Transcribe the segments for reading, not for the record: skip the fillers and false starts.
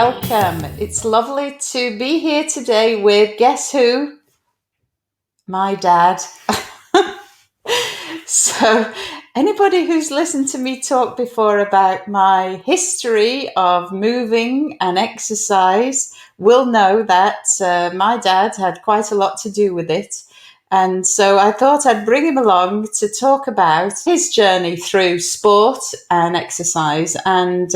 welcome. It's lovely to be here today with, guess who? My dad. So anybody who's listened to me talk before about my history of moving and exercise will know that my dad had quite a lot to do with it. And so I thought I'd bring him along to talk about his journey through sport and exercise. And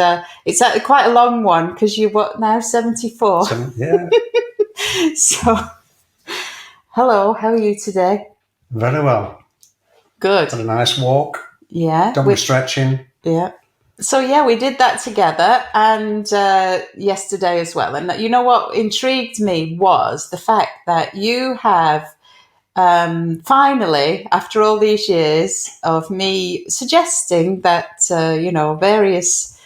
it's actually quite a long one because you're what now, 74? Yeah. So, hello, how are you today? Very well. Good. Had a nice walk. Yeah. Done with stretching. Yeah. So, yeah, we did that together and yesterday as well. And you know what intrigued me was the fact that you have finally, after all these years of me suggesting that, various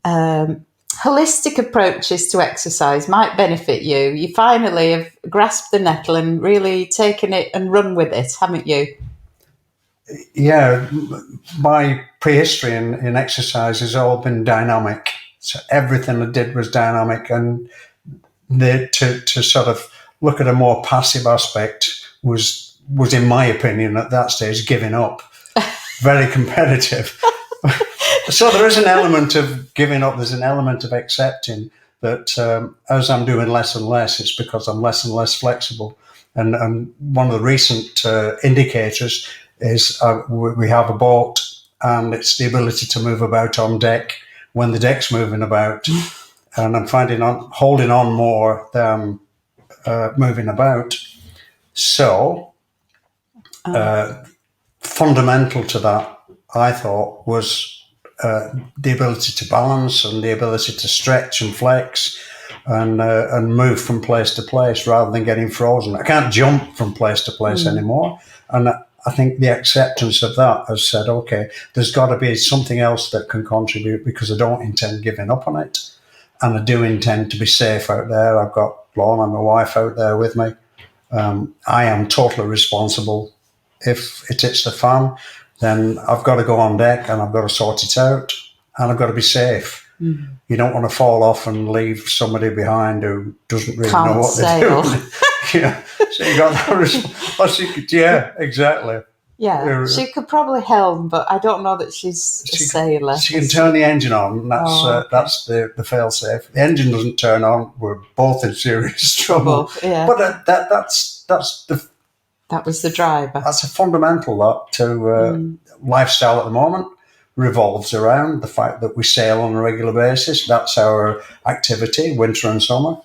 holistic approaches to exercise might benefit you, you finally have grasped the nettle and really taken it and run with it, haven't you? Yeah, my prehistory in exercise has all been dynamic. So everything I did was dynamic, and to sort of look at a more passive aspect was in my opinion at that stage giving up. Very competitive. So there is an element of giving up. There's an element of accepting that as I'm doing less and less, it's because I'm less and less flexible. And one of the recent indicators is we have a boat, and it's the ability to move about on deck when the deck's moving about. And I'm finding holding on more than moving about. So fundamental to that, I thought, was the ability to balance and the ability to stretch and flex and move from place to place rather than getting frozen. I can't jump from place to place anymore. And I think the acceptance of that has said, okay, there's got to be something else that can contribute, because I don't intend giving up on it. And I do intend to be safe out there. I've got Lorna, my wife, out there with me. I am totally responsible. If it hits the fan, then I've got to go on deck and I've got to sort it out, and I've got to be safe. Mm-hmm. You don't want to fall off and leave somebody behind who doesn't really know what they're doing. Yeah, so you got that. Yeah, exactly. Yeah, she could probably helm, but I don't know that she's a sailor. She can turn the engine on. That's the fail-safe. The engine doesn't turn on, we're both in serious trouble. Yeah. But that was the driver. That's a fundamental to lifestyle at the moment. Revolves around the fact that we sail on a regular basis. That's our activity, winter and summer,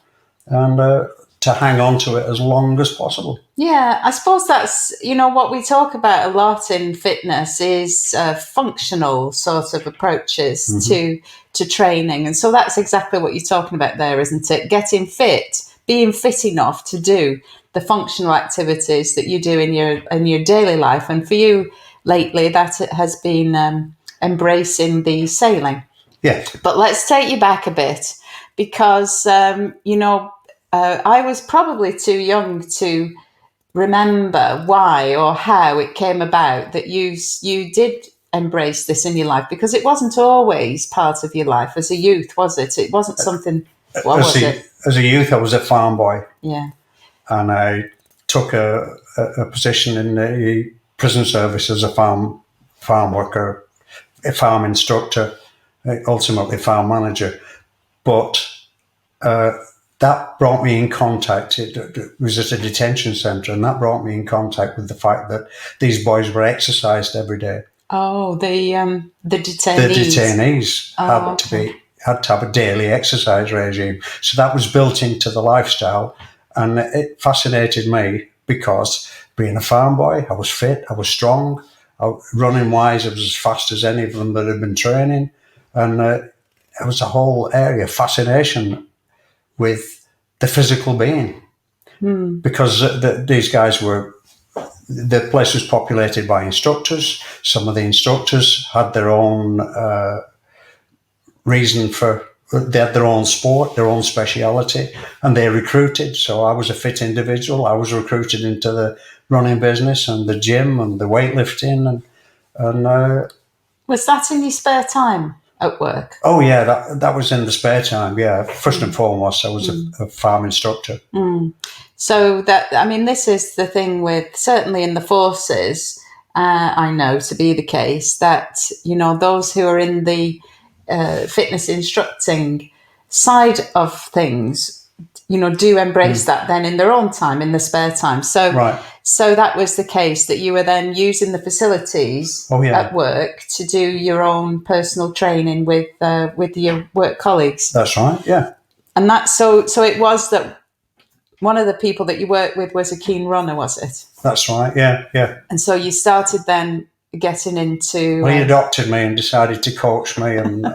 and to hang on to it as long as possible. Yeah, I suppose that's, what we talk about a lot in fitness is functional sort of approaches to training. And so that's exactly what you're talking about there, isn't it? Getting fit, being fit enough to do the functional activities that you do in your daily life. And for you lately, that has been embracing the sailing. Yeah. But let's take you back a bit, because, I was probably too young to remember why or how it came about that you did embrace this in your life, because it wasn't always part of your life as a youth, was it? It wasn't something... What was it? As a youth, I was a farm boy. Yeah. And I took a position in the prison service as a farm worker, a farm instructor, ultimately farm manager. But that brought me in contact. It was at a detention centre, and that brought me in contact with the fact that these boys were exercised every day. Oh, the detainees. The detainees had to have a daily exercise regime. So that was built into the lifestyle, and it fascinated me because being a farm boy, I was fit, I was strong, running wise, I was as fast as any of them that had been training, and it was a whole area of fascination with the physical being, because these guys the place was populated by instructors. Some of the instructors had their own they had their own sport, their own speciality, and they recruited. So I was a fit individual. I was recruited into the running business and the gym and the weightlifting. And was that in your spare time? at work? Oh yeah, that was in the spare time. Yeah, first and foremost, I was a farm instructor. So that, I mean, this is the thing with, certainly in the forces, I know to be the case that, you know, those who are in the fitness instructing side of things, you know, do embrace that then in their own time, in the spare time. So, Right. so that was the case, that you were then using the facilities at work to do your own personal training with your work colleagues. That's right. Yeah. And that, so it was that one of the people that you worked with was a keen runner, was it? That's right. Yeah. Yeah. And so you started then getting into. Well, he adopted me and decided to coach me, and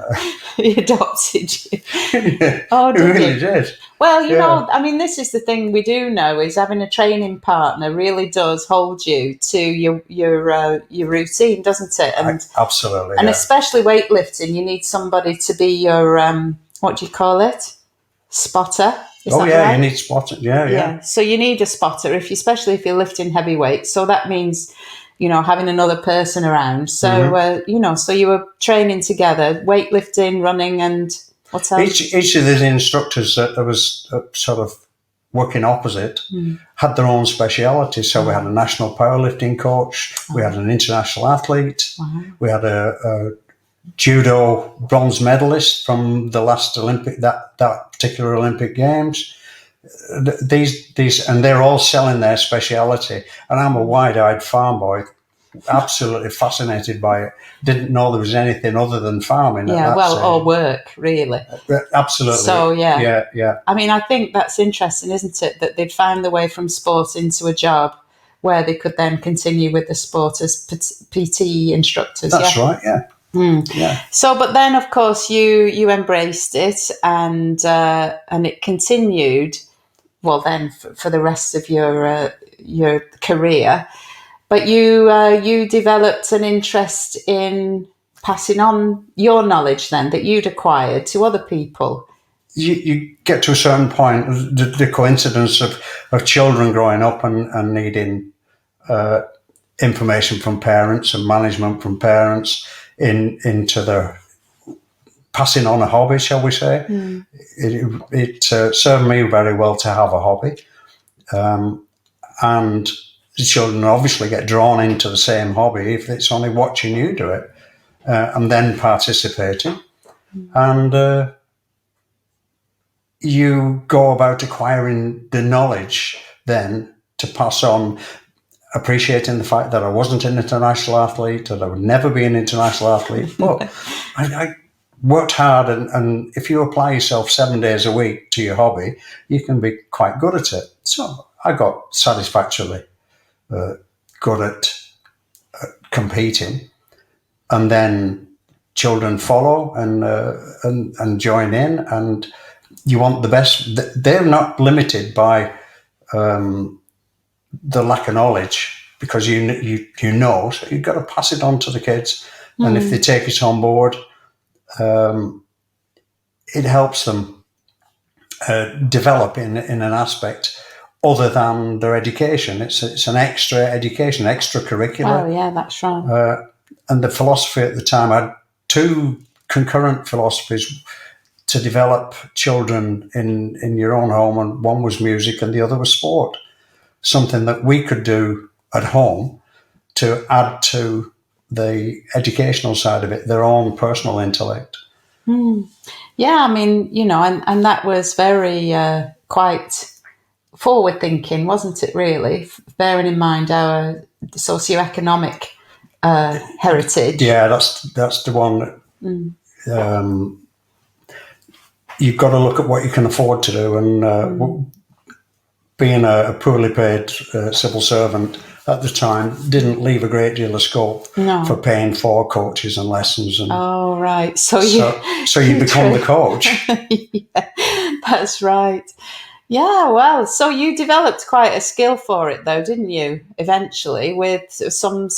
he adopted you. Yeah, Oh, he really did. Well, you know, I mean, this is the thing we do know, is having a training partner really does hold you to your routine, doesn't it? And absolutely. And especially weightlifting, you need somebody to be your what do you call it? Spotter. Is that right? You need spotter. Yeah. So you need a spotter, especially if you're lifting heavy weights. So that means, you know, having another person around. So you know, so you were training together, weightlifting, running, and what else? Each of the instructors that I was sort of working opposite had their own speciality. So we had a national powerlifting coach, we had an international athlete, we had a judo bronze medalist from the last Olympic, that particular Olympic Games. These, and they're all selling their speciality. And I'm a wide-eyed farm boy, absolutely fascinated by it. Didn't know there was anything other than farming. Yeah, or work, really. Absolutely. So yeah. Yeah. I mean, I think that's interesting, isn't it? That they'd found the way from sport into a job where they could then continue with the sport as PT instructors. That's right. Yeah. Yeah. So, but then, of course, you embraced it, and it continued. Well, then for the rest of your career, but you developed an interest in passing on your knowledge then that you'd acquired to other people. You get to a certain point, the coincidence of children growing up and needing information from parents and management from parents into their passing on a hobby, shall we say. It served me very well to have a hobby. And the children obviously get drawn into the same hobby if it's only watching you do it and then participating. And you go about acquiring the knowledge then to pass on, appreciating the fact that I wasn't an international athlete, that I would never be an international athlete. But I worked hard, and if you apply yourself 7 days a week to your hobby, you can be quite good at it. So I got satisfactorily good at competing, and then children follow and join in, and you want the best. They're not limited by the lack of knowledge, because you know, so you've got to pass it on to the kids, and if they take it on board, it helps them develop in an aspect other than their education. It's an extra education, extracurricular. Oh yeah, that's right. And the philosophy at the time, I had two concurrent philosophies to develop children in your own home, and one was music and the other was sport. Something that we could do at home to add to the educational side of it, their own personal intellect. Yeah, I mean, you know, and that was very quite forward thinking, wasn't it, really? Bearing in mind our socioeconomic heritage. Yeah, that's the one. You've got to look at what you can afford to do, and being a poorly paid civil servant at the time didn't leave a great deal of scope for paying for coaches and lessons. And oh, right. So you become the coach. Yeah, that's right. Yeah, well, so you developed quite a skill for it, though, didn't you? Eventually, with some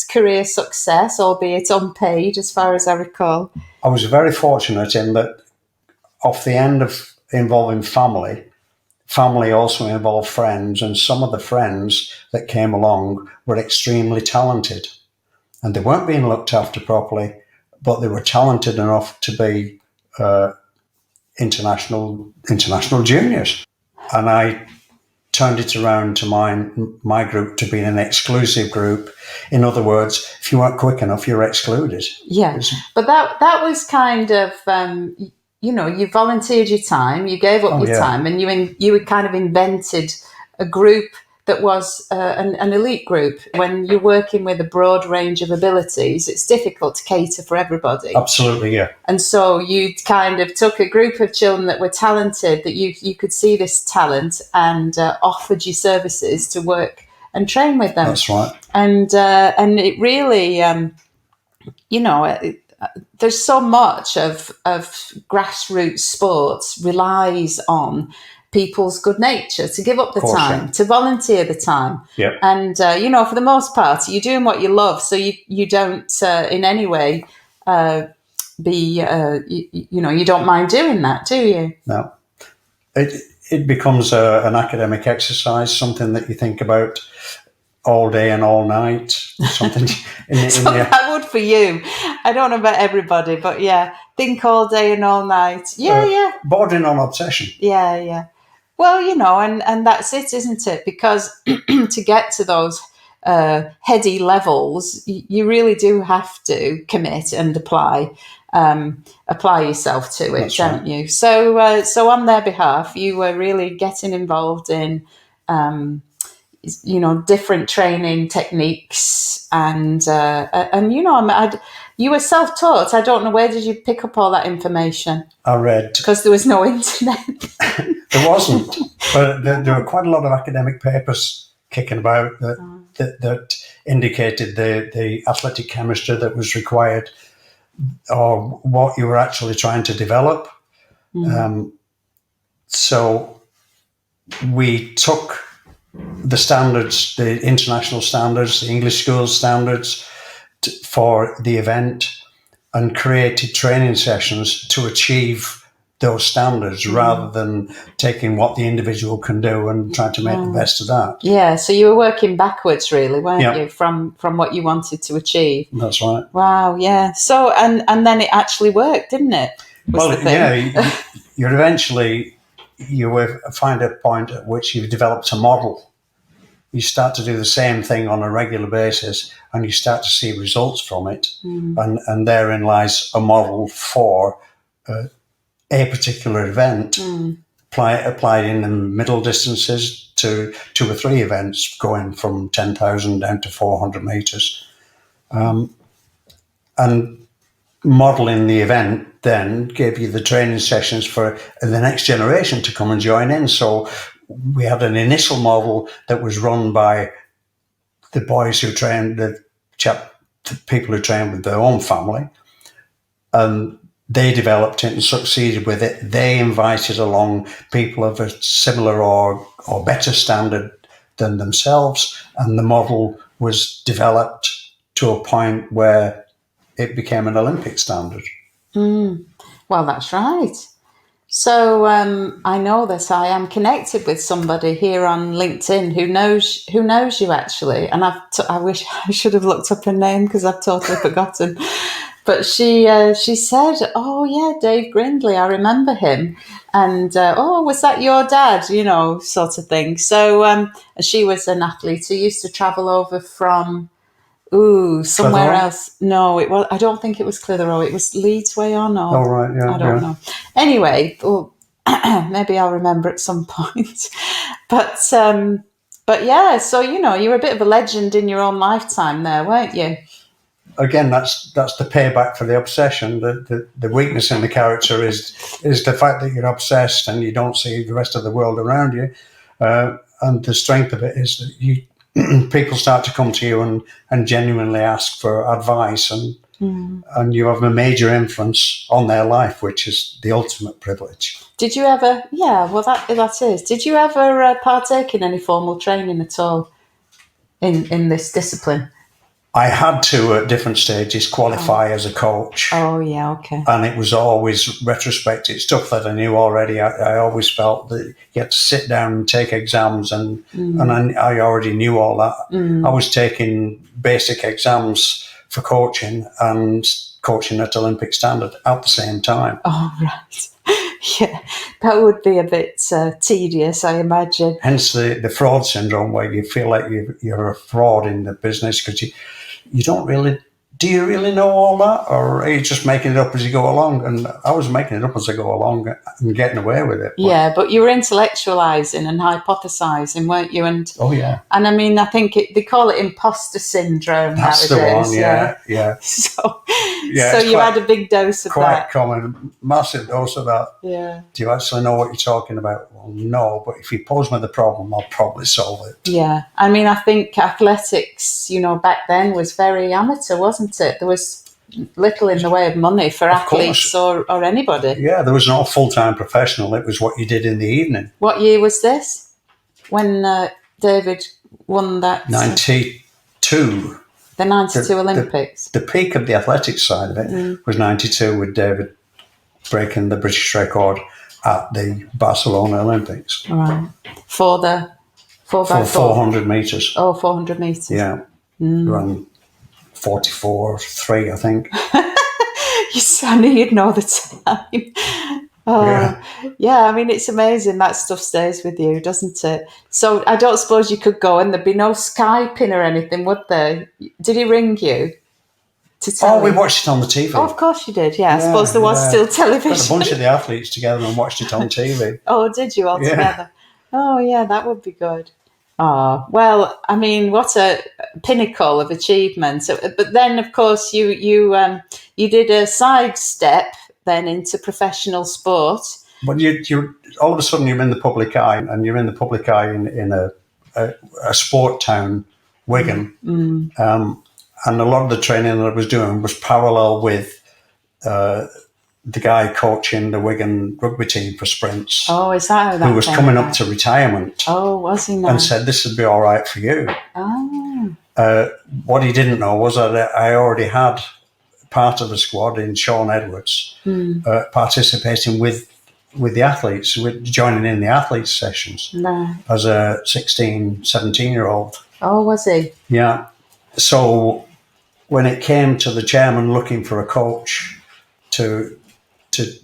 career success, albeit unpaid, as far as I recall. I was very fortunate in that, off the end of involving family also involved friends, and some of the friends that came along were extremely talented, and they weren't being looked after properly, but they were talented enough to be international juniors. And I turned it around to my group to being an exclusive group. In other words, if you weren't quick enough, you're excluded. Yeah, but that was kind of, you volunteered your time, you gave up your time, and you had kind of invented a group that was an elite group. When you're working with a broad range of abilities, it's difficult to cater for everybody. Absolutely, yeah. And so you kind of took a group of children that were talented, that you could see this talent, and offered your services to work and train with them. That's right. And it really, there's so much of grassroots sports relies on people's good nature to give up the time, to volunteer the time. Yep. And, for the most part, you're doing what you love, so you don't in any way you don't mind doing that, do you? No. It becomes an academic exercise, something that you think about all day and all night. Something that would for you. I don't know about everybody, but yeah, think all day and all night. Yeah. Bordering on obsession. Yeah. Well, and that's it, isn't it? Because to get to those heady levels, you really do have to commit and apply yourself to it, That's don't right. you? So on their behalf, you were really getting involved in different training techniques, and you were self-taught. I don't know, where did you pick up all that information? I read, because there was no internet. There wasn't, but there were quite a lot of academic papers kicking about that indicated the athletic chemistry that was required, or what you were actually trying to develop. So we took the standards, the international standards, the English schools standards for the event, and created training sessions to achieve those standards, rather than taking what the individual can do and trying to make the best of that. Yeah, so you were working backwards, really, weren't you, from what you wanted to achieve? That's right. Wow, yeah. So, and then it actually worked, didn't it? You're eventually, you will find a point at which you've developed a model. You start to do the same thing on a regular basis, and you start to see results from it. And therein lies a model for a particular event, applied in the middle distances to 2 or 3 events, going from 10,000 down to 400 metres. And modelling the event then gave you the training sessions for the next generation to come and join in. So we had an initial model that was run by the boys who trained, the people who trained with their own family, and they developed it and succeeded with it. They invited along people of a similar or better standard than themselves, and the model was developed to a point where it became an Olympic standard. Well, that's right. So I know that I am connected with somebody here on LinkedIn who knows you, actually, and I wish I should have looked up her name, because I've totally forgotten. But she said, "Oh yeah, Dave Grindley, I remember him." And was that your dad? Sort of thing. So she was an athlete who used to travel over from somewhere Clitheroe? else. No, it was. I don't think it was Clitheroe. It was Leeds way or not. Oh, right, yeah. I don't know. Anyway, maybe I'll remember at some point. But yeah, so you were a bit of a legend in your own lifetime there, weren't you? Again, that's the payback for the obsession. The weakness in the character is the fact that you're obsessed and you don't see the rest of the world around you. And the strength of it is that people start to come to you and genuinely ask for advice, and you have a major influence on their life, which is the ultimate privilege. Did you ever? Yeah, well, that is. Did you ever partake in any formal training at all in this discipline? I had to, at different stages, qualify as a coach. Oh, yeah, okay. And it was always retrospective stuff that I knew already. I always felt that you had to sit down and take exams, and I already knew all that. I was taking basic exams for coaching and coaching at Olympic standard at the same time. Oh, right. Yeah, that would be a bit tedious, I imagine. Hence the fraud syndrome, where you feel like you're a fraud in the business because you don't really. Do you really know all that, or are you just making it up as you go along? And I was making it up as I go along and getting away with it. Yeah, but you were intellectualising and hypothesising, weren't you? And oh yeah, and I mean, I think they call it imposter syndrome that's nowadays. the one. Yeah. So Yeah, you had a big dose of quite that. common, massive dose of that. Yeah. Do you actually know what you're talking about? Well, no, but if you pose me the problem, I'll probably solve it. Yeah, I mean, I think athletics, back then was very amateur, wasn't it? There was little in the way of money for athletes or anybody. Yeah, there was no full-time professional. It was what you did in the evening. What year was this? When David won that? 92. The 92 Olympics. The peak of the athletics side of it was 92, with David breaking the British record at the Barcelona Olympics. Right. For 400 metres. Oh, 400 metres. Yeah. Ran 44.3, I think. I knew you'd know the time. Yeah, I mean, it's amazing that stuff stays with you, doesn't it? So I don't suppose you could go and there'd be no Skyping or anything, would there? Did he ring you to tell we you? watched it on the TV. Oh, of course you did, yeah. I suppose there was still television. Got a bunch of the athletes together and watched it on TV. Oh, did you all together? Oh, yeah, that would be good. Oh, well, I mean, what a pinnacle of achievement. But then, of course, you did a sidestep then into professional sport. But you all of a sudden you're in the public eye, and you're in the public eye in a sport town, Wigan. And a lot of the training that I was doing was parallel with the guy coaching the Wigan Rugby Team for sprints. Oh, is that how that who was coming up to retirement. Oh, was he now? And said, this would be all right for you. Oh. What he didn't know was that I already had part of the squad in Sean Edwards participating with the athletes, joining in the athletes sessions as a 16, 17-year-old. Oh, was he? Yeah. So when it came to the chairman looking for a coach to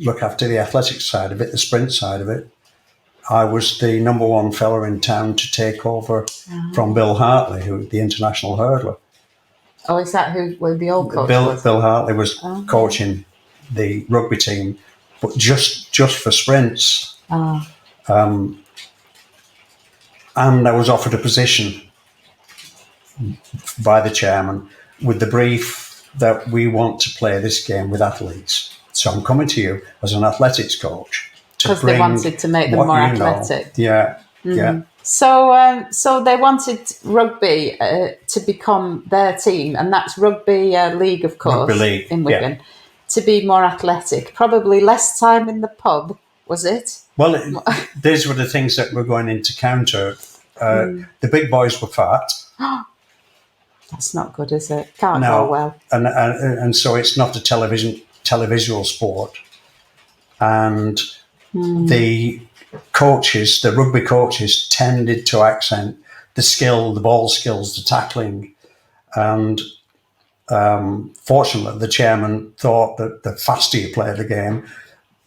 look after the athletics side of it, the sprint side of it, I was the number one fella in town to take over from Bill Hartley, who the international hurdler. Oh, is that who the old coach was? Bill Hartley was coaching the rugby team, but just for sprints. And I was offered a position by the chairman with the brief that we want to play this game with athletes. So I'm coming to you as an athletics coach. Because they wanted to make them more athletic. Yeah, yeah. So they wanted rugby to become their team, and that's Rugby League, of course, Rugby League, in Wigan, to be more athletic. Probably less time in the pub, was it? Well, these were the things that were going into counter. The big boys were fat. That's not good, is it? Can't go well. And so it's not a televisual sport. And the coaches, the rugby coaches, tended to accent the ball skills, the tackling. And fortunately, the chairman thought that the faster you play the game,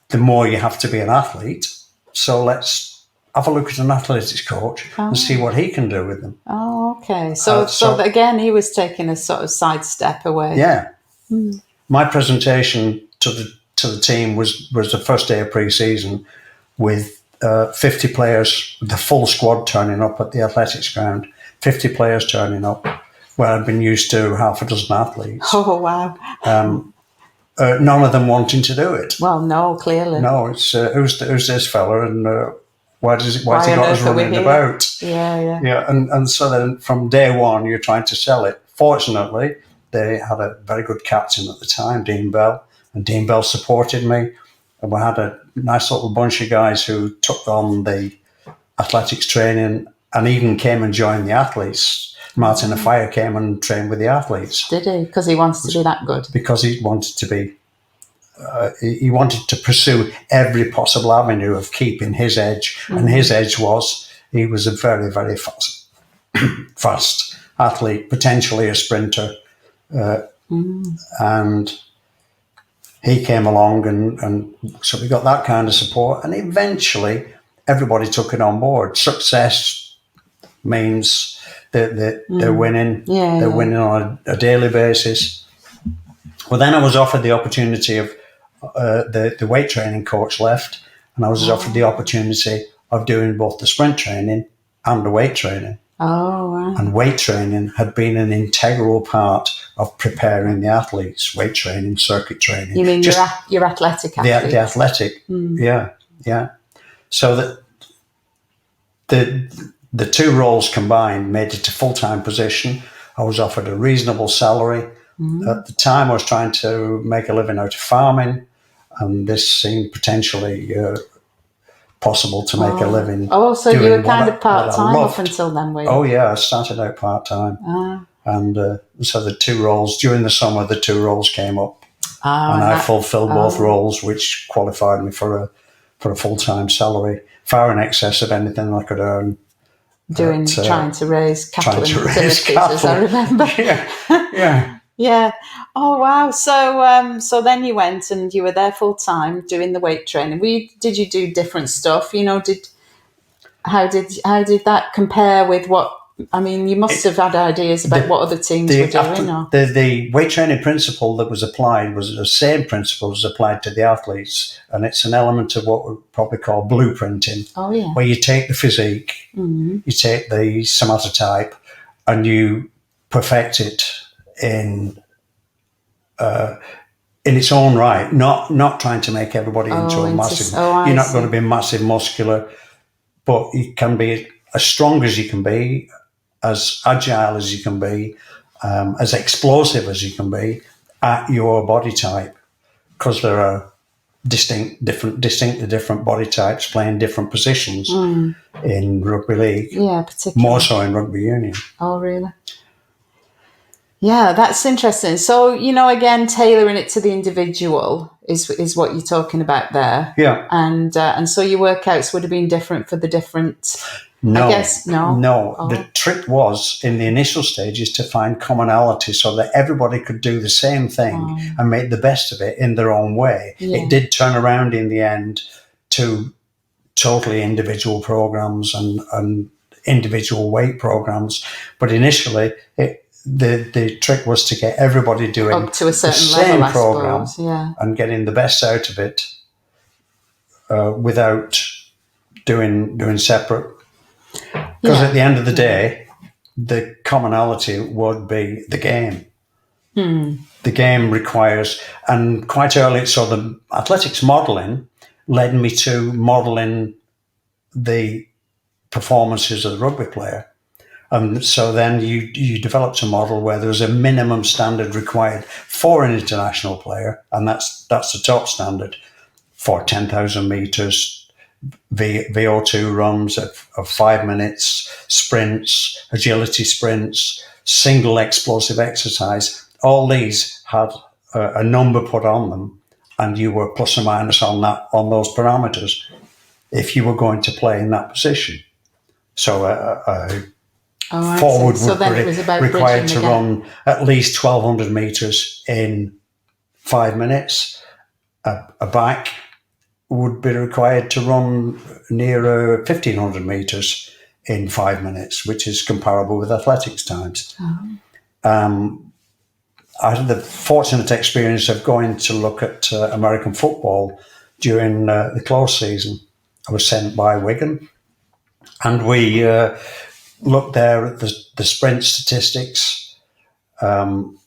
the more you have to be an athlete. So let's have a look at an athletics coach and see what he can do with them. Oh, okay. So again, he was taking a sort of sidestep away. Yeah. My presentation to the team was the first day of pre-season with 50 players, the full squad turning up at the athletics ground, 50 players turning up, where I'd been used to half a dozen athletes. Oh, wow. None of them wanting to do it. Well, no, clearly. No, it's who's this fella, and why's he got us running about? Yeah. And so then from day one, you're trying to sell it. Fortunately, they had a very good captain at the time, Dean Bell, and Dean Bell supported me. And we had a nice little bunch of guys who took on the athletics training and even came and joined the athletes. Martin Afire came and trained with the athletes. Did he? Because he wanted to be that good? Because he wanted to be, he wanted to pursue every possible avenue of keeping his edge. And his edge was, he was a very, very fast athlete, potentially a sprinter. And he came along, and so we got that kind of support, and eventually everybody took it on board. Success means that they're winning. They're winning on a daily basis. Well, then I was offered the opportunity of the weight training coach left, and I was offered the opportunity of doing both the sprint training and the weight training. Oh, wow. And weight training had been an integral part of preparing the athletes. Weight training, circuit training. You mean your athletic athletes? The athletic, yeah. So that the two roles combined made it a full-time position. I was offered a reasonable salary. At the time, I was trying to make a living out of farming, and this seemed potentially possible to make a living. Oh, so you were kind of part-time up until then, were you? Oh, yeah, I started out part-time. And so the two roles, during the summer, the two roles came up. And I fulfilled both roles, which qualified me for a full-time salary, far in excess of anything I could earn. Trying to raise cattle in Turkey, as I remember. Yeah. Oh, wow. So then you went and you were there full time doing the weight training. Did you do different stuff? You know, how did that compare with what? I mean, you must have had ideas about what other teams were doing. The weight training principle that was applied was the same principle as applied to the athletes, and it's an element of what we probably call blueprinting. Oh, yeah. Where you take the physique, you take the somatotype, and you perfect it in its own right. Not trying to make everybody into a massive. You're not going to be massive muscular, but you can be as strong as you can be, as agile as you can be, as explosive as you can be at your body type, because there are distinctly different body types playing different positions in rugby league. Yeah, particularly. More so in rugby union. Oh, really? Yeah, that's interesting. So, you know, again, tailoring it to the individual is what you're talking about there. Yeah. And so your workouts would have been different for the different... No, I guess, no. The trick was, in the initial stages, to find commonality so that everybody could do the same thing and make the best of it in their own way. Yeah. It did turn around in the end to totally individual programs and individual weight programs. But initially, the trick was to get everybody doing up to a certain the same level, program and getting the best out of it without doing separate. Because at the end of the day, the commonality would be the game. The game requires, and quite early, so the athletics modelling led me to modelling the performances of the rugby player. And so then you developed a model where there was a minimum standard required for an international player, and that's the top standard for 10,000 metres, VO2 runs of 5 minutes, sprints, agility sprints, single explosive exercise. All these had a number put on them, and you were plus or minus on those parameters if you were going to play in that position. So forward would be required to run at least 1,200 metres in 5 minutes. A back would be required to run near 1,500 metres in 5 minutes, which is comparable with athletics times. I had the fortunate experience of going to look at American football during the close season. I was sent by Wigan, and we looked there at the sprint statistics, and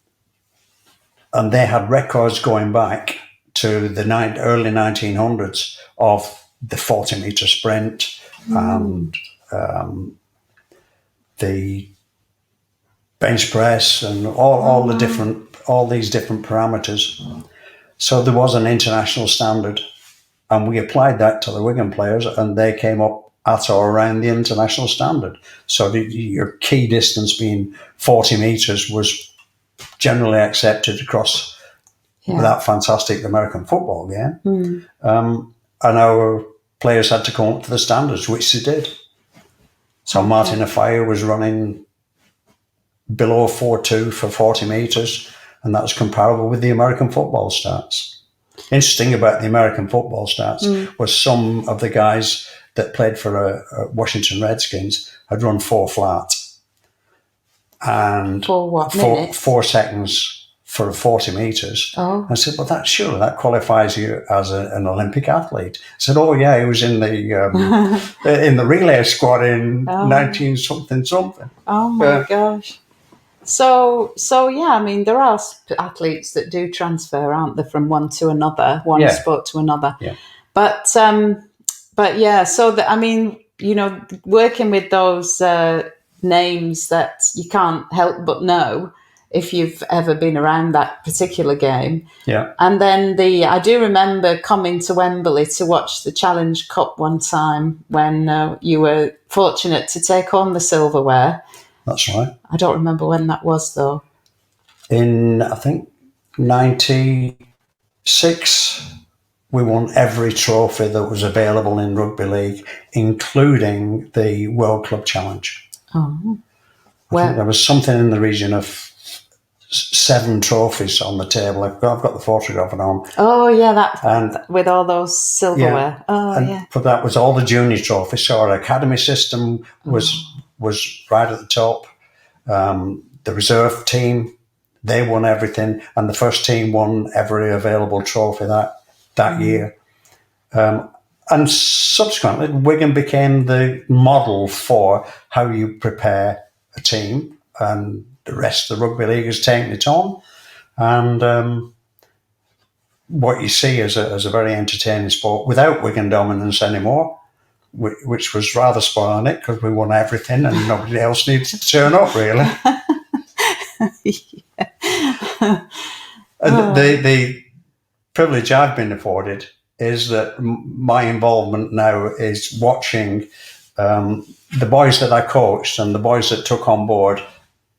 they had records going back to the early 1900s of the 40-metre sprint and the bench press and all these different parameters. So there was an international standard, and we applied that to the Wigan players, and they came up at or around the international standard. So your key distance being 40 metres was generally accepted across that fantastic American football game. And our players had to come up to the standards, which they did. So Martin Afire was running below 4.2 for 40 metres, and that was comparable with the American football stats. Interesting about the American football stats was some of the guys that played for Washington Redskins had run 4 flat. And For what, minutes? 4 seconds for 40 metres. Oh. I said, well, surely that qualifies you as an Olympic athlete. I said, oh, yeah, he was in the in the relay squad in 19-something. Oh, my gosh. So yeah, I mean, there are athletes that do transfer, aren't there, from one to another, one sport to another. Yeah. But yeah, so I mean, you know, working with those names that you can't help but know if you've ever been around that particular game. Yeah. And then I do remember coming to Wembley to watch the Challenge Cup one time when you were fortunate to take home the silverware. That's right. I don't remember when that was, though. In, I think, 96, we won every trophy that was available in rugby league, including the World Club Challenge. Oh. I think there was something in the region of 7 trophies on the table. I've got the photograph at home. Oh, yeah, with all those silverware. Yeah. But that was all the junior trophies. So our academy system was right at the top. The reserve team, they won everything, and the first team won every available trophy that year. And subsequently, Wigan became the model for how you prepare a team, and the rest of the rugby league has taken it on. And what you see is a very entertaining sport without Wigan dominance anymore, which was rather spoiling it because we won everything and nobody else needed to turn up, really. And the privilege I've been afforded is that my involvement now is watching the boys that I coached and the boys that took on board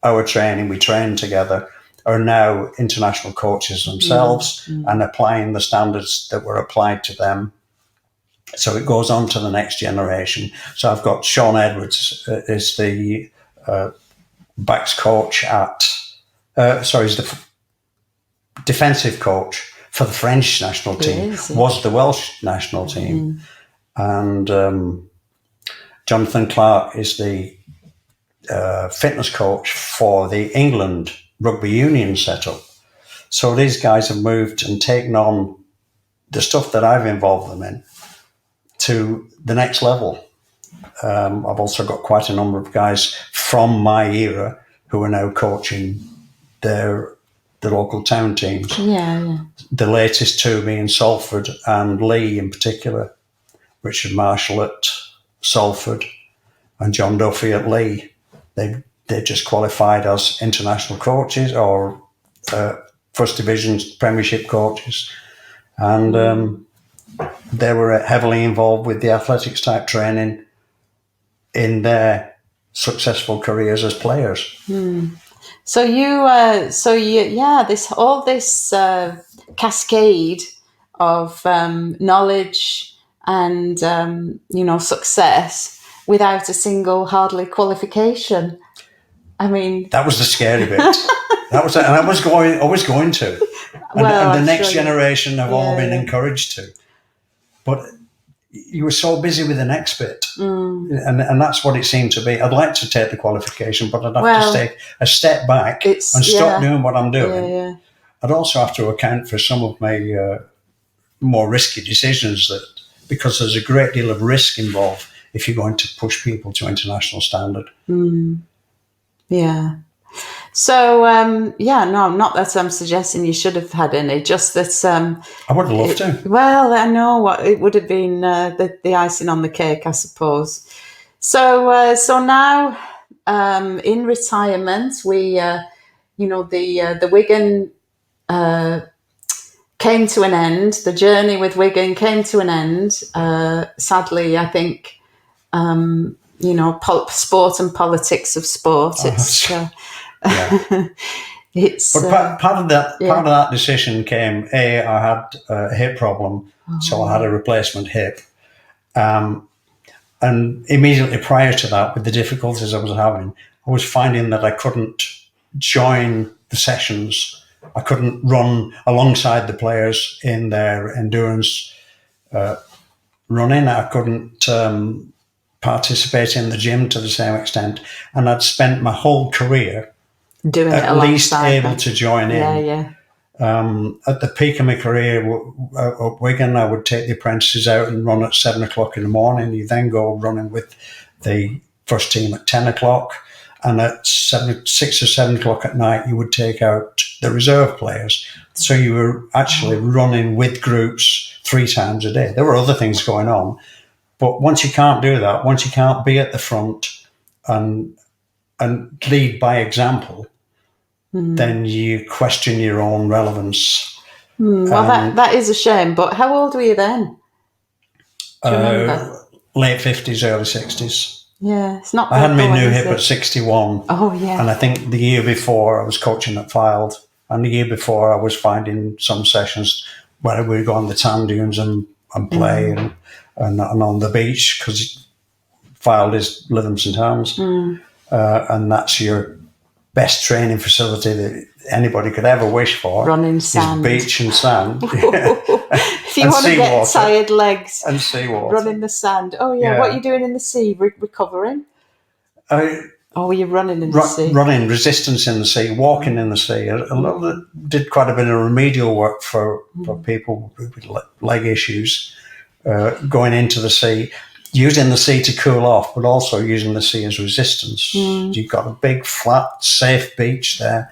our training, we trained together, are now international coaches themselves and applying the standards that were applied to them. So it goes on to the next generation. So I've got Sean Edwards is the backs coach he's the defensive coach for the French national team, was the Welsh national team. And Jonathan Clark is the fitness coach for the England rugby union setup. So these guys have moved and taken on the stuff that I've involved them in to the next level. I've also got quite a number of guys from my era who are now coaching the local town teams. Yeah. The latest 2 being Salford and Lee in particular. Richard Marshall at Salford and John Duffy at Lee. They just qualified as international coaches or First Division Premiership coaches. And they were heavily involved with the athletics type training in their successful careers as players. So this cascade of knowledge and success without a single hardly qualification. I mean, that was the scary bit. That was, and I was going to. And the next generation have all been encouraged to. But you were so busy with the next bit. And that's what it seemed to be. I'd like to take the qualification, but I'd have to take a step back and stop doing what I'm doing. I'd also have to account for some of my more risky decisions, because there's a great deal of risk involved if you're going to push people to international standard. Yeah. So, not that I'm suggesting you should have had any, just that... I would have loved to. Well, I know what it would have been, the icing on the cake, I suppose. So now, in retirement, we, the Wigan came to an end. The journey with Wigan came to an end. Sadly, I think... sport and politics of sport. Part of that decision came. I had a hip problem, so I had a replacement hip, and immediately prior to that, with the difficulties I was having, I was finding that I couldn't join the sessions I couldn't run alongside the players in their endurance running. I couldn't participate in the gym to the same extent. And I'd spent my whole career Doing it at least alongside able them. to join Yeah, in. yeah. At the peak of my career at Wigan, I would take the apprentices out and run at 7 o'clock in the morning. You then go running with the first team at 10 o'clock. And at 6 or 7 o'clock at night, you would take out the reserve players. So you were actually running with groups 3 times a day. There were other things going on. But once you can't do that, once you can't be at the front and lead by example, then you question your own relevance. Well, that is a shame. But how old were you then? Do you remember? Late 50s, early 60s. Yeah, it's not. I had my going, new is hip it? at 61. Oh, yeah. And I think the year before I was coaching at Fylde. And the year before I was finding some sessions where we would go on the sand dunes and play and on the beach, because Fylde is Lytham St Helens. And that's your best training facility that anybody could ever wish for. Running sand. Is beach and sand. If you want to get tired legs. And seawater. Running the sand. Oh, yeah. What are you doing in the sea? Recovering? Were you running in the sea? Running, resistance in the sea, walking in the sea. I did quite a bit of remedial work for people with leg issues, going into the sea, using the sea to cool off, but also using the sea as resistance. You've got a big, flat, safe beach there,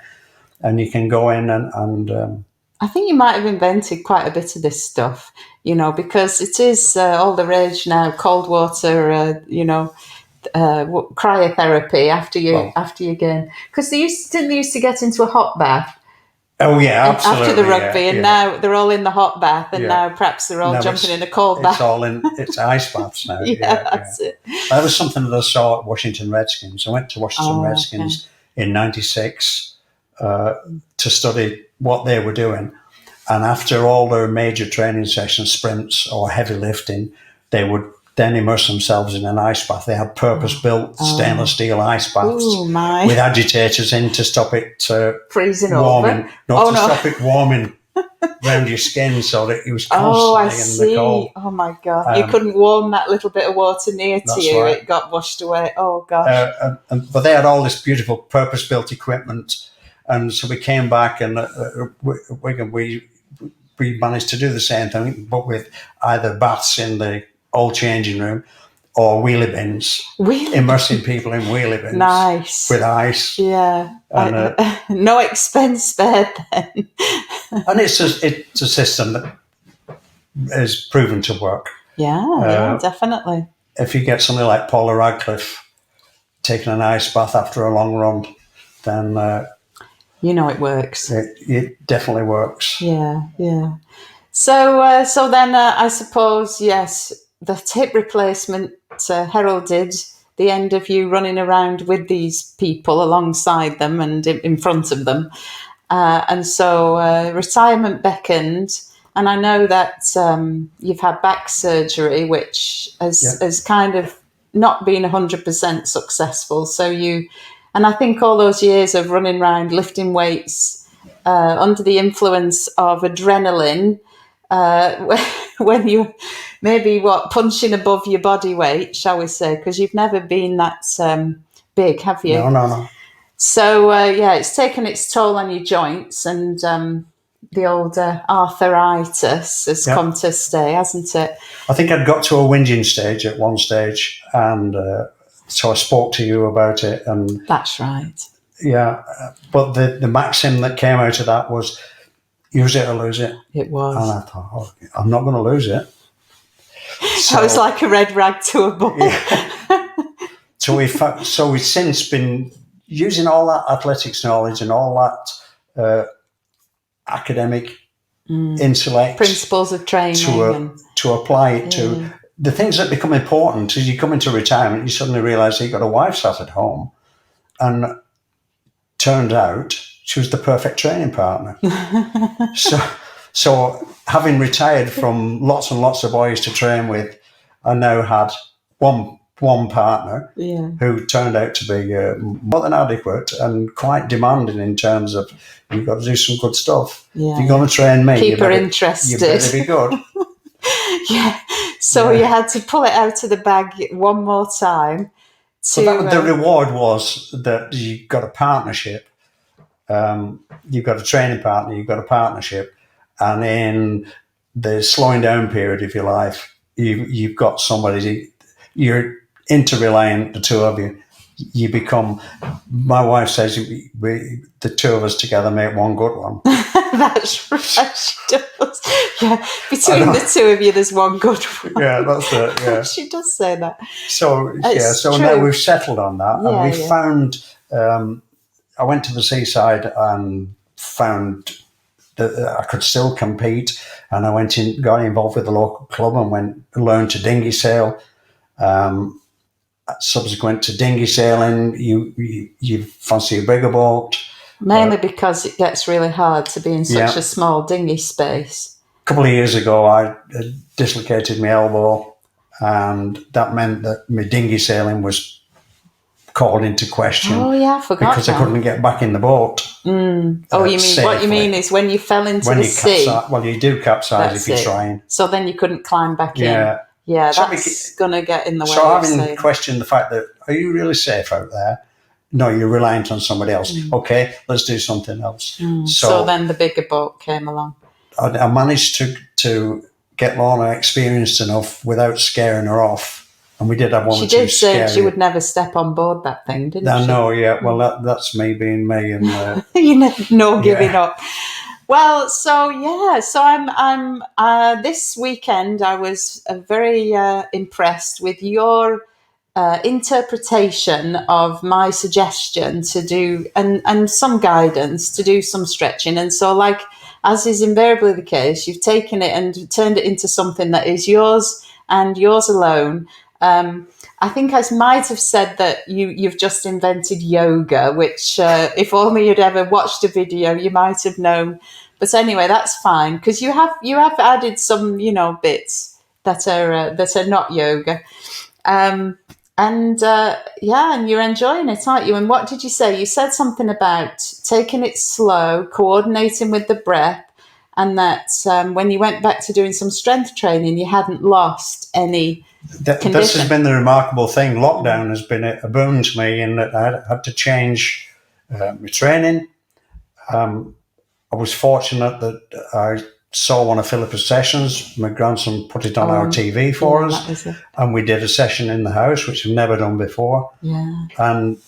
and you can go in and I think you might have invented quite a bit of this stuff, because it is all the rage now, cold water, cryotherapy after you game. Because they used to get into a hot bath. Oh, yeah, absolutely. After the rugby, and now they're all in the hot bath, and now perhaps they're all jumping in a cold bath. It's ice baths now. That's it. That was something that I saw at Washington Redskins. I went to Washington Redskins in '96 to study what they were doing. And after all their major training sessions, sprints or heavy lifting, they would then immerse themselves in an ice bath. They had purpose-built stainless steel ice baths with agitators in to stop it freezing warming. Over. Stop it warming around your skin so that it was in constantly in the cold. Oh, my God. You couldn't warm that little bit of water near to you. Right. It got washed away. Oh, gosh. But they had all this beautiful purpose-built equipment. And so we came back and Wigan, we managed to do the same thing, but with either baths in the old changing room or wheelie bins, immersing people in wheelie bins. Nice. With ice. Yeah. And, no expense spared then. And it's a system that is proven to work. Yeah, definitely. If you get somebody like Paula Radcliffe taking an ice bath after a long run, then it works. It definitely works. Yeah. So then I suppose, yes, the hip replacement heralded the end of you running around with these people alongside them and in front of them. And so retirement beckoned. And I know that you've had back surgery, which has kind of not been 100% successful. And I think all those years of running around, lifting weights under the influence of adrenaline, when you maybe punching above your body weight, shall we say, because you've never been that big, have you? No. So, it's taken its toll on your joints, and the old arthritis has come to stay, hasn't it? I think I'd got to a whinging stage at one stage, and so I spoke to you about it. And that's right. Yeah, but the maxim that came out of that was, use it or lose it. It was. And I thought, I'm not going to lose it. So, I was like a red rag to a bull. Yeah. So we've since been using all that athletics knowledge and all that academic intellect, principles of training, to apply it to the things that become important. As you come into retirement, you suddenly realise that you've got a wife sat at home, and turned out she was the perfect training partner. So having retired from lots and lots of boys to train with, I now had one one partner Yeah. who turned out to be more than adequate and quite demanding in terms of, you've got to do some good stuff. Yeah. If you're going to train me, Keep her you interested. better be good. Yeah. So you had to pull it out of the bag one more time. So the reward was that you got a partnership. You've got a training partner, you've got a partnership, and in the slowing down period of your life, you've got somebody, you're interreliant, the two of you. You become, my wife says, the two of us together make one good one. That's right, she does. Yeah, between the two of you, there's one good one. Yeah, that's it. Yeah, she does say that. So It's now true. we've settled on that, and we found. I went to the seaside and found that I could still compete, and I got involved with the local club and learned to dinghy sail. Subsequent to dinghy sailing, you fancy a bigger boat. Mainly because it gets really hard to be in such a small dinghy space. A couple of years ago, I dislocated my elbow, and that meant that my dinghy sailing was called into question. Oh yeah, I forgot because I couldn't get back in the boat. Safely. What you mean is when you fell into the sea. Well, you do capsize if you're trying. So then you couldn't climb back in. Yeah, that's going to get in the way. So having questioned the fact that, are you really safe out there? No, you're reliant on somebody else. Okay, let's do something else. So then the bigger boat came along. I managed to get Lorna experienced enough without scaring her off. And we did have one or two. She did say she would never step on board that thing, didn't she? No, yeah. Well, that's me being me, and giving up. Well, so I'm this weekend I was very impressed with your interpretation of my suggestion to do and some guidance to do some stretching. And so, like, as is invariably the case, you've taken it and turned it into something that is yours and yours alone. I think I might have said that you've just invented yoga, which if only you'd ever watched a video, you might have known. But anyway, that's fine, because you have added some bits that are not yoga, and you're enjoying it, aren't you? And what did you say? You said something about taking it slow, coordinating with the breath, and that when you went back to doing some strength training, you hadn't lost any. This has been the remarkable thing. Lockdown has been a boon to me in that I had to change my training. I was fortunate that I saw one of Philippa's sessions. My grandson put it on our TV for us, and we did a session in the house, which I've never done before. Yeah, and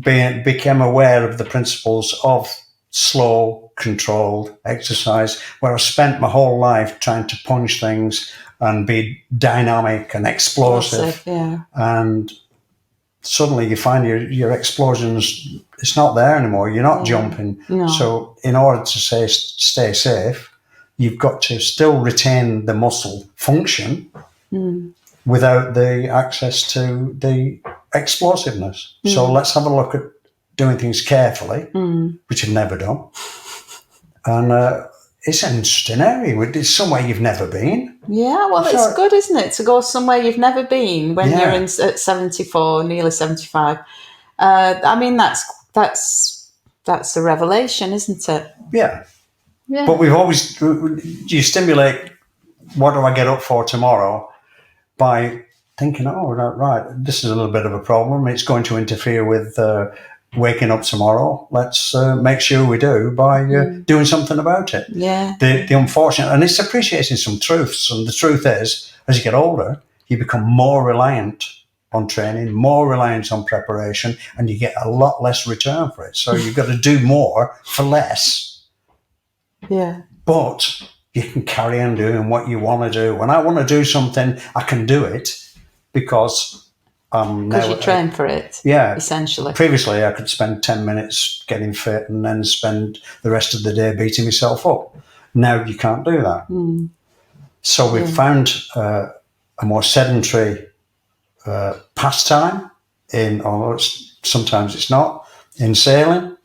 became aware of the principles of slow, controlled exercise, where I spent my whole life trying to punch things and be dynamic and explosive. And suddenly you find your explosions, it's not there anymore. You're not jumping. No. So in order to stay safe, you've got to still retain the muscle function without the access to the explosiveness. So let's have a look at doing things carefully, which I've never done. And it's an interesting area. It's somewhere you've never been. Yeah, well, it's good, isn't it, to go somewhere you've never been when you're at 74, nearly 75. I mean, that's a revelation, isn't it? Yeah. But you stimulate, what do I get up for tomorrow, by thinking, oh, right, this is a little bit of a problem. It's going to interfere with waking up tomorrow. Let's make sure we do by doing something about it. Yeah. The unfortunate, and it's appreciating some truths. And the truth is, as you get older, you become more reliant on training, more reliant on preparation, and you get a lot less return for it. So you've got to do more for less. Yeah. But you can carry on doing what you want to do. When I want to do something, I can do it because you train for it, essentially. Previously, I could spend 10 minutes getting fit and then spend the rest of the day beating myself up. Now you can't do that. So we've found a more sedentary pastime sometimes it's not, in sailing.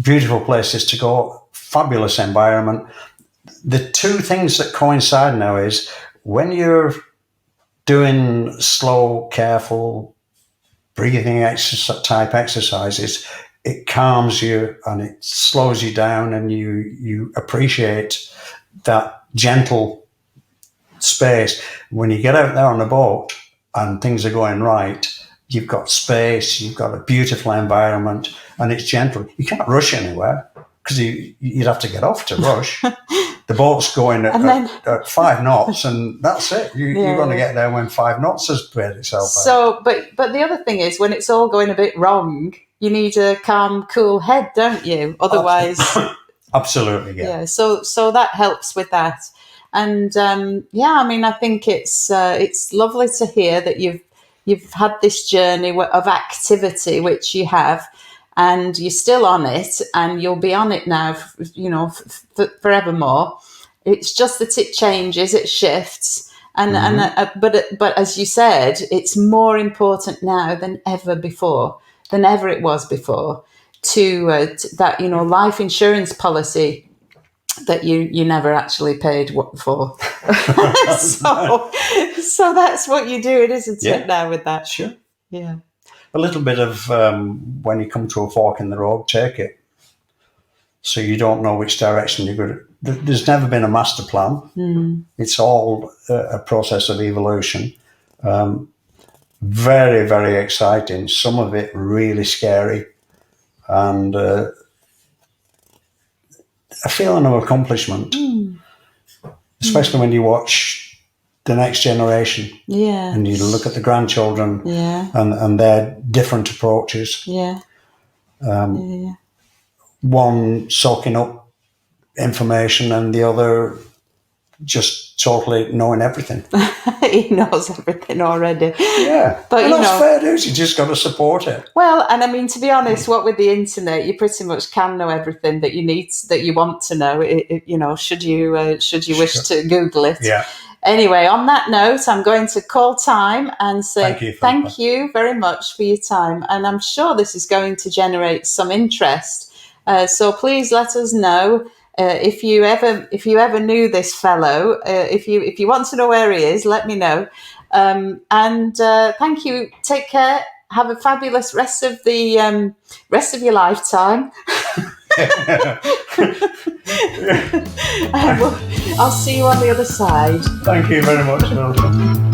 Beautiful places to go, fabulous environment. The two things that coincide now is when you're doing slow, careful breathing type exercises, it calms you and it slows you down, and you appreciate that gentle space. When you get out there on a boat and things are going right, you've got space, you've got a beautiful environment, and it's gentle. You can't rush anywhere because you'd have to get off to rush. The boat's going at 5 knots, and that's it. You're going to get there when 5 knots has played itself out. So, but the other thing is, when it's all going a bit wrong, you need a calm, cool head, don't you? Otherwise, absolutely, yeah. Yeah. So that helps with that, and I mean, I think it's lovely to hear that you've had this journey of activity, which you have. And you're still on it, and you'll be on it now, forevermore. It's just that it changes, it shifts, but as you said, it's more important now than ever it was before, to that life insurance policy that you never actually paid for. so that's what you're doing, isn't it? Now with that, sure, yeah. A little bit of when you come to a fork in the road, take it. So you don't know which direction you're going to. There's never been a master plan. It's all a process of evolution. Very, very exciting. Some of it really scary. And a feeling of accomplishment. Especially when you watch the next generation, and you look at the grandchildren, and their different approaches. One soaking up information, and the other just totally knowing everything. He knows everything already. Yeah, but that's fair dues. You just got to support it. Well, and I mean, to be honest, what with the internet, you pretty much can know everything that you want to know. Should you wish to Google it. Yeah. Anyway, on that note, I'm going to call time and say thank you very much for your time, and I'm sure this is going to generate some interest. So please let us know. If you ever knew this fellow, if you want to know where he is, let me know. And thank you. Take care. Have a fabulous rest of your lifetime. I'll see you on the other side. Thank you very much, Milton.